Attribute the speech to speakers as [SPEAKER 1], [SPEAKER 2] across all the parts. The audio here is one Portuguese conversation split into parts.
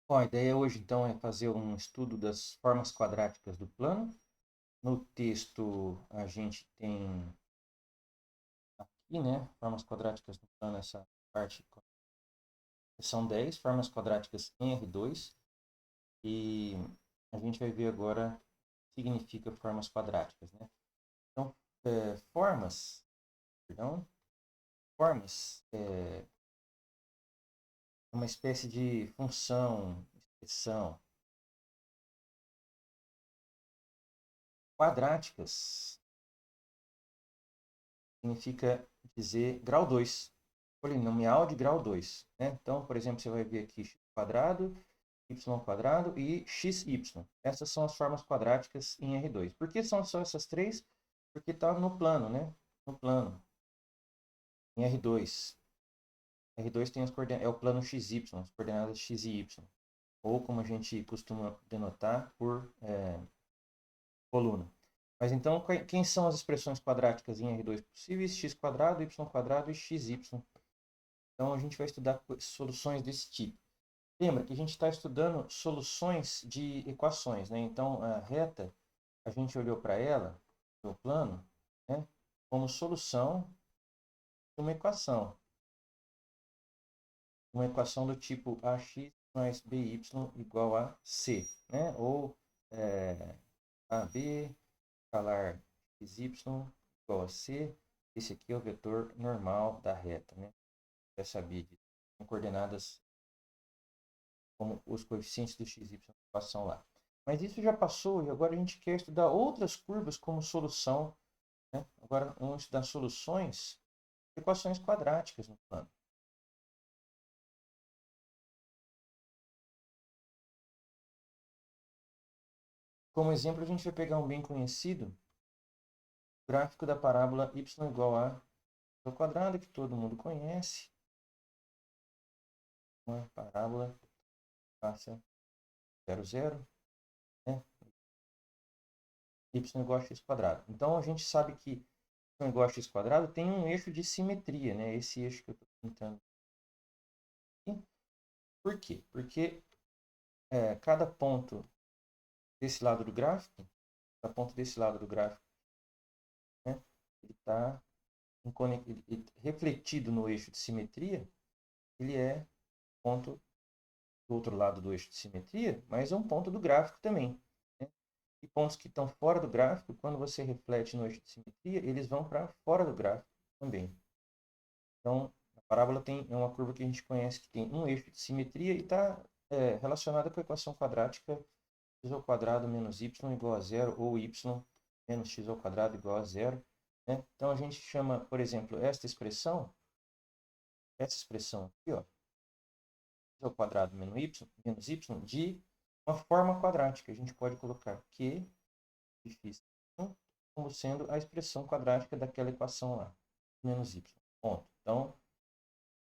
[SPEAKER 1] Bom, a ideia hoje então é fazer um estudo das formas quadráticas do plano. No texto a gente tem aqui, né, formas quadráticas do plano, essa parte são 10 formas quadráticas em R2 e a gente vai ver agora o que significa formas quadráticas, né? Então, perdão, formas é uma espécie de função, expressão. Quadráticas significa dizer grau 2, polinomial de grau 2, né? Então, por exemplo, você vai ver aqui x quadrado, y quadrado e xy. Essas são as formas quadráticas em R2. Por que são só essas três? Porque está no plano, né? No plano, em R2. R2 tem é o plano XY, as coordenadas x e y. Ou como a gente costuma denotar por coluna. Mas então, quem são as expressões quadráticas em R2 possíveis? X quadrado, y quadrado e xy. Então, a gente vai estudar soluções desse tipo. Lembra que a gente está estudando soluções de equações, né? Então, a reta, a gente olhou para ela, no plano, né, como solução de uma equação. Uma equação do tipo ax mais by igual a c, né? Ou ab escalar xy igual a c. Esse aqui é o vetor normal da reta, né? Já sabia disso. Com coordenadas como os coeficientes do x, y passam lá. Mas isso já passou e agora a gente quer estudar outras curvas como solução, né? Agora vamos estudar soluções de equações quadráticas no plano. Como exemplo, a gente vai pegar um bem conhecido, gráfico da parábola y igual a ao quadrado, que todo mundo conhece. Uma parábola passa 0, 0, né? Y igual a x quadrado. Então a gente sabe que y igual a x quadrado tem um eixo de simetria, né? Esse eixo que eu estou pintando aqui. Por quê? Porque cada ponto desse lado do gráfico, cada ponto desse lado do gráfico, né, ele está refletido no eixo de simetria, ele é ponto do outro lado do eixo de simetria, mas é um ponto do gráfico também. Né? E pontos que estão fora do gráfico, quando você reflete no eixo de simetria, eles vão para fora do gráfico também. Então, a parábola é uma curva que a gente conhece que tem um eixo de simetria e está relacionada com a equação quadrática x ao quadrado menos y igual a zero, ou y menos x ao quadrado igual a zero. Né? Então, a gente chama, por exemplo, essa expressão aqui, ó, x ao quadrado menos y, de uma forma quadrática. A gente pode colocar q de como sendo a expressão quadrática daquela equação lá, menos y. Ponto. Então,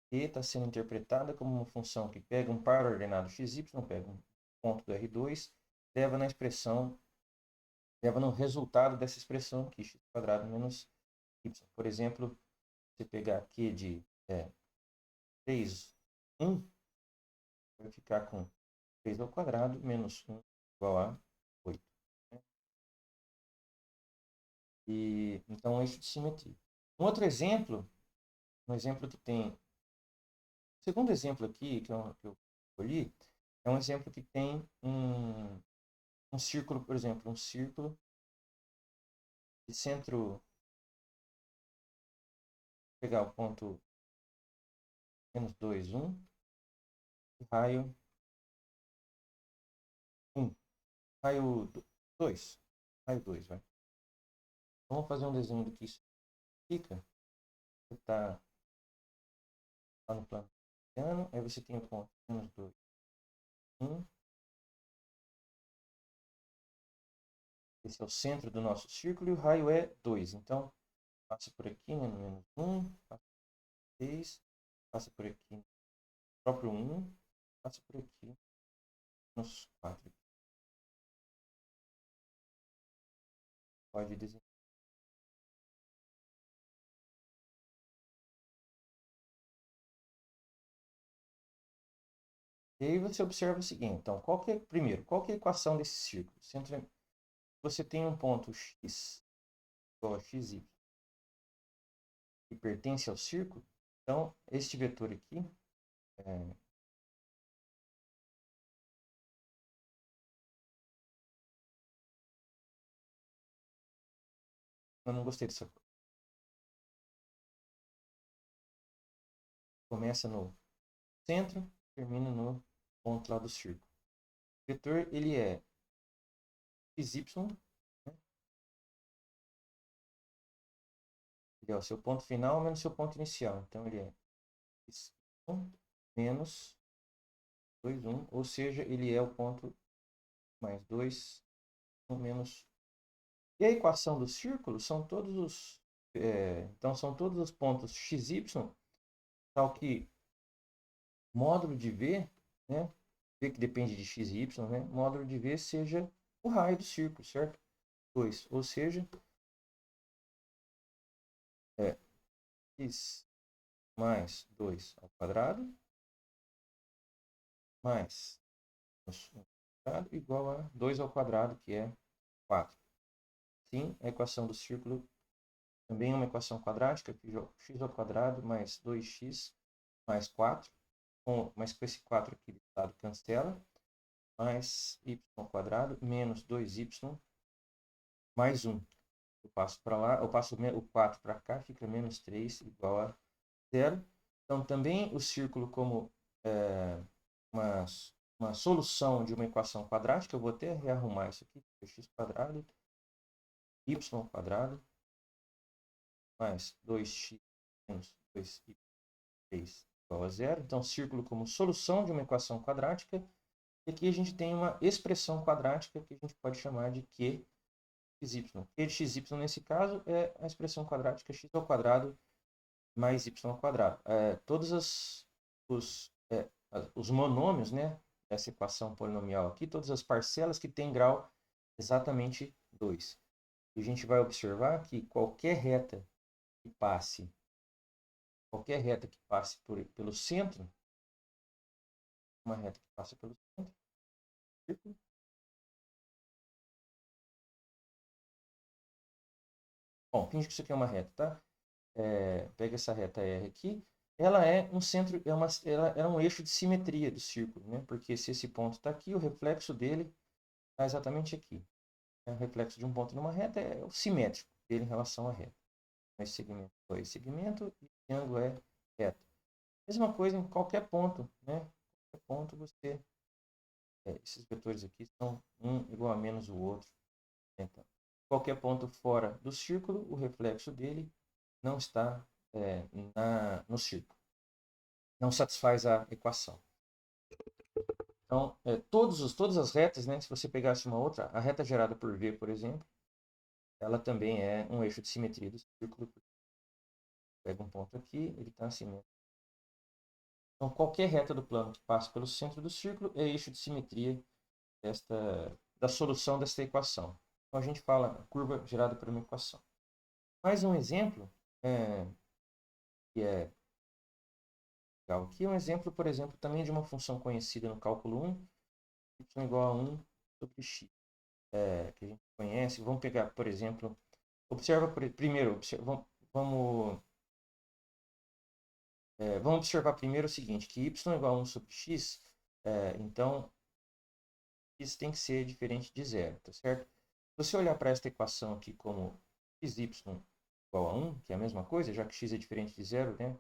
[SPEAKER 1] q está sendo interpretada como uma função que pega um par ordenado xy, pega um ponto do R2, leva na expressão, leva no resultado dessa expressão aqui, x quadrado menos y. Por exemplo, você pegar q de 3, 1, vai ficar com 3 ao quadrado menos 1 igual a 8. Né? E, então, eixo de simetria. Um outro exemplo, um exemplo que tem... O segundo exemplo aqui, que eu escolhi, é um exemplo que tem um círculo, por exemplo, um círculo de centro... Vou pegar o ponto menos 2, 1, e raio 1, raio 2, raio 2, vai. Então, vamos fazer um desenho do que isso fica. Você está lá no plano plano, aí você tem o ponto menos 2, 1. Esse é o centro do nosso círculo e o raio é 2. Então, passa por aqui, né, no menos 1, passa por 3, passa por aqui no próprio 1, passa por aqui nos 4. Pode desenhar. E aí você observa o seguinte, então, primeiro, qual que é a equação desse círculo? Você tem um ponto x igual a xy que pertence ao círculo, então, este vetor aqui, eu não gostei dessa coisa. Começa no centro, termina no ponto lá do círculo. O vetor, ele é xy, né? Ele é o seu ponto final menos o seu ponto inicial. Então, ele é y menos 2, 1, ou seja, ele é o ponto mais 2, 1 menos. E a equação do círculo são todos os, então são todos os pontos xy, tal que módulo de v, né? V que depende de x e y, né? Módulo de v seja o raio do círculo, certo? 2, ou seja, é x mais 2 ao quadrado mais 1 ao quadrado igual a 2 ao quadrado, que é 4. Sim, a equação do círculo também é uma equação quadrática, que x ao quadrado mais 2x mais 4, mas com esse 4 aqui do lado cancela, mais y ao quadrado menos 2y mais 1. Eu passo para lá, eu passo o 4 para cá, fica menos 3 igual a 0. Então, também o círculo como uma, uma solução de uma equação quadrática, eu vou até rearrumar isso aqui, x quadrado, y quadrado, mais 2x menos 2y igual a 0. Então, círculo como solução de uma equação quadrática. E aqui a gente tem uma expressão quadrática que a gente pode chamar de QXY. Q de xy, nesse caso, é a expressão quadrática x ao quadrado mais y ao quadrado. Todos os monômios, né, dessa equação polinomial aqui, todas as parcelas que têm grau exatamente 2. E a gente vai observar que qualquer reta que passe pelo centro, uma reta que passa pelo centro, círculo. Bom, finge que isso aqui é uma reta, tá? Pega essa reta R aqui. Ela é um centro, ela é um eixo de simetria do círculo, né? Porque se esse ponto está aqui, o reflexo dele está exatamente aqui. O reflexo de um ponto numa reta é o simétrico dele em relação à reta. Esse segmento é esse segmento e esse ângulo é reto. Mesma coisa em qualquer ponto, né? Qualquer ponto você... esses vetores aqui são um igual a menos o outro. Então, qualquer ponto fora do círculo, o reflexo dele não está no círculo. Não satisfaz a equação. Então, todas as retas, né, se você pegasse uma outra, a reta gerada por V, por exemplo, ela também é um eixo de simetria do círculo. Pega um ponto aqui, ele está assimétrico. Então, qualquer reta do plano que passa pelo centro do círculo é eixo de simetria da solução desta equação. Então, a gente fala curva gerada por uma equação. Mais um exemplo, que é legal aqui, um exemplo, por exemplo, também de uma função conhecida no cálculo 1, y igual a 1 sobre x, que a gente conhece. Vamos pegar, por exemplo, vamos observar primeiro o seguinte, que y igual a 1 sobre x, então x tem que ser diferente de zero, tá certo? Se você olhar para esta equação aqui como xy igual a 1, que é a mesma coisa, já que x é diferente de zero, né?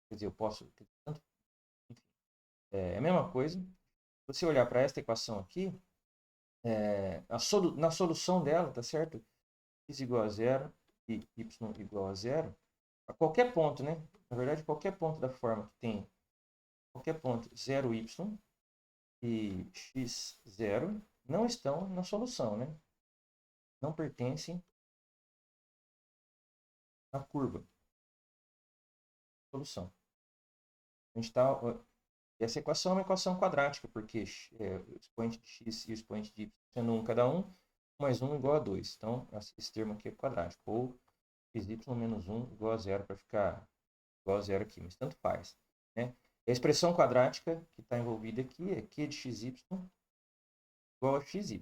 [SPEAKER 1] Quer dizer, eu posso... Enfim, é a mesma coisa. Se você olhar para esta equação aqui, na solução dela, tá certo? X igual a zero e y igual a zero, a qualquer ponto, né? Na verdade, qualquer ponto da forma que tem qualquer ponto 0y e x0 não estão na solução, né? Não pertencem à curva. Solução. A gente essa equação é uma equação quadrática, porque o expoente de x e o expoente de y sendo 1 cada um, mais 1 igual a 2. Então, esse termo aqui é quadrático. Ou xy menos 1 igual a 0, para ficar igual a 0 aqui, mas tanto faz. Né? A expressão quadrática que está envolvida aqui é Q de xy igual a xy.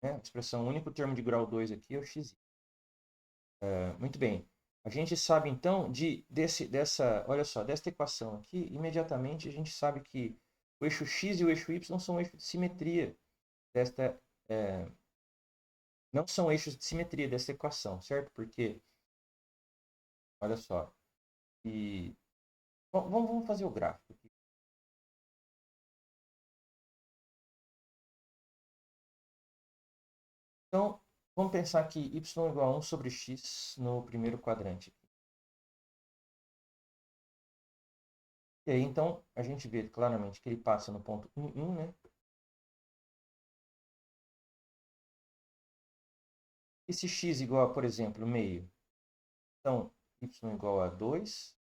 [SPEAKER 1] Né? A expressão, o único termo de grau 2 aqui é o xy. Muito bem. A gente sabe, então, olha só, desta equação aqui, imediatamente a gente sabe que o eixo x e o eixo y são eixos de simetria desta, não são eixos de simetria dessa equação, certo? Porque, olha só, vamos fazer o gráfico aqui. Então, vamos pensar que y igual a 1 sobre x no primeiro quadrante. E aí, então, a gente vê claramente que ele passa no ponto 1, 1, né? E se x igual a, por exemplo, meio, então, y igual a 2.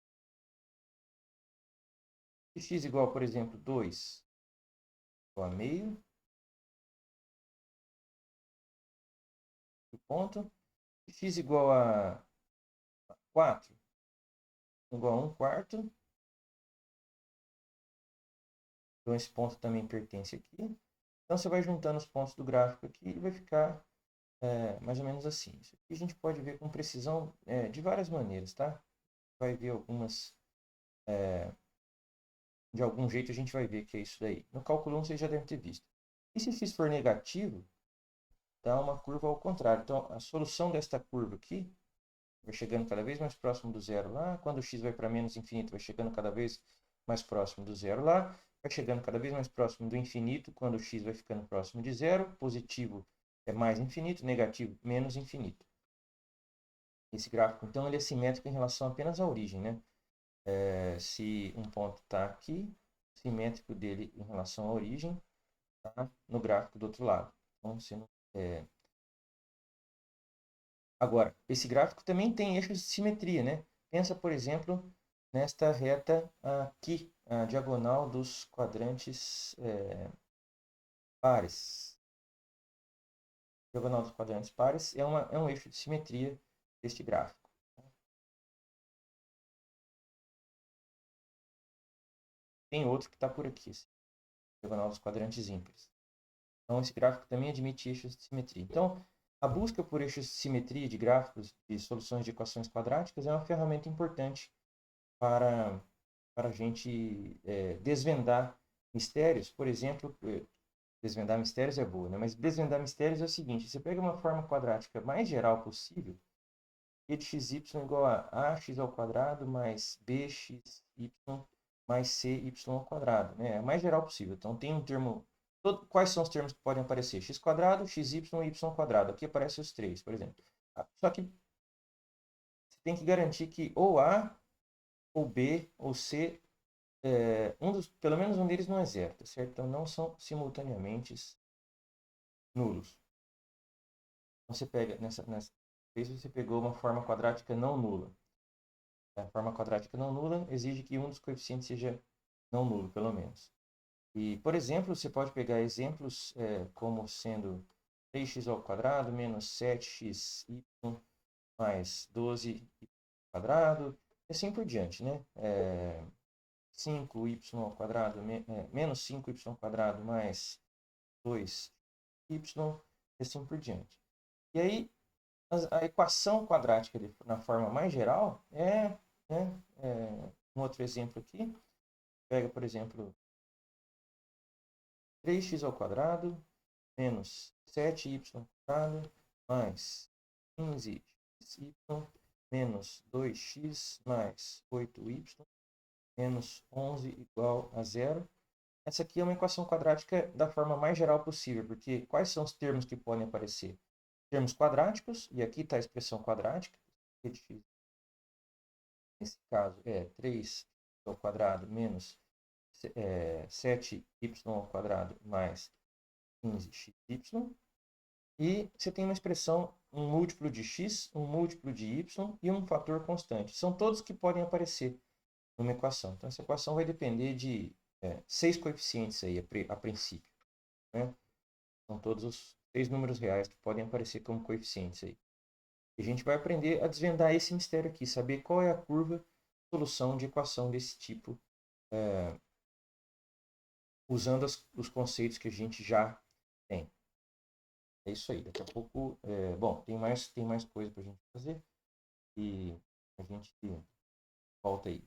[SPEAKER 1] Se x igual, por exemplo, 2 igual a meio, ponto. Se x igual a 4 igual a 1 quarto. Então, esse ponto também pertence aqui. Então, você vai juntando os pontos do gráfico aqui e vai ficar mais ou menos assim. Isso aqui a gente pode ver com precisão de várias maneiras, tá? Vai ver algumas... de algum jeito a gente vai ver que é isso daí. No cálculo 1 você já deve ter visto. E se x for negativo, dá uma curva ao contrário. Então, a solução desta curva aqui vai chegando cada vez mais próximo do zero lá. Quando o x vai para menos infinito, vai chegando cada vez mais próximo do zero lá. Vai chegando cada vez mais próximo do infinito, quando o x vai ficando próximo de zero. Positivo é mais infinito, negativo menos infinito. Esse gráfico, então, ele é simétrico em relação apenas à origem, né? Se um ponto está aqui, simétrico dele em relação à origem, tá no gráfico do outro lado. Então, você não, Agora, esse gráfico também tem eixos de simetria, né? Pensa, por exemplo, nesta reta aqui, a diagonal dos quadrantes pares. A diagonal dos quadrantes pares é um eixo de simetria deste gráfico. Tem outro que está por aqui, diagonal dos quadrantes ímpares. Então, esse gráfico também admite eixos de simetria. Então, a busca por eixos de simetria de gráficos de soluções de equações quadráticas é uma ferramenta importante para a gente desvendar mistérios. Por exemplo, desvendar mistérios é boa, né? Mas desvendar mistérios é o seguinte: você pega uma forma quadrática mais geral possível, e de xy igual a ax ao quadrado mais bxy mais cy ao quadrado, né? É a mais geral possível. Então, tem um termo... Quais são os termos que podem aparecer? X quadrado, xy e y quadrado. Aqui aparecem os três, por exemplo. Só que você tem que garantir que ou A, ou B, ou C, pelo menos um deles não é zero, tá certo? Então, não são simultaneamente nulos. Então, você pega, nessa vez você pegou uma forma quadrática não nula. A forma quadrática não nula exige que um dos coeficientes seja não nulo, pelo menos. E, por exemplo, você pode pegar exemplos como sendo 3x ao quadrado menos 7xy mais 12y ao quadrado, e assim por diante, né? 5y ao quadrado menos 5y ao quadrado mais 2y, e assim por diante. E aí, a equação quadrática na forma mais geral um outro exemplo aqui. Pega, por exemplo, 3x ao quadrado menos 7y ao quadrado mais 15y menos 2x mais 8y menos 11 igual a zero. Essa aqui é uma equação quadrática da forma mais geral possível, porque quais são os termos que podem aparecer? Termos quadráticos, e aqui está a expressão quadrática, nesse caso é 3 ao quadrado menos 7y ao quadrado mais 15xy. E você tem uma expressão, um múltiplo de x, um múltiplo de y e um fator constante. São todos que podem aparecer numa equação. Então, essa equação vai depender de 6 coeficientes aí, a princípio. Né? São todos os 6 números reais que podem aparecer como coeficientes aí. E a gente vai aprender a desvendar esse mistério aqui, saber qual é a curva de solução de equação desse tipo usando os conceitos que a gente já tem. É isso aí. Daqui a pouco, bom, tem mais coisa para a gente fazer e a gente volta aí.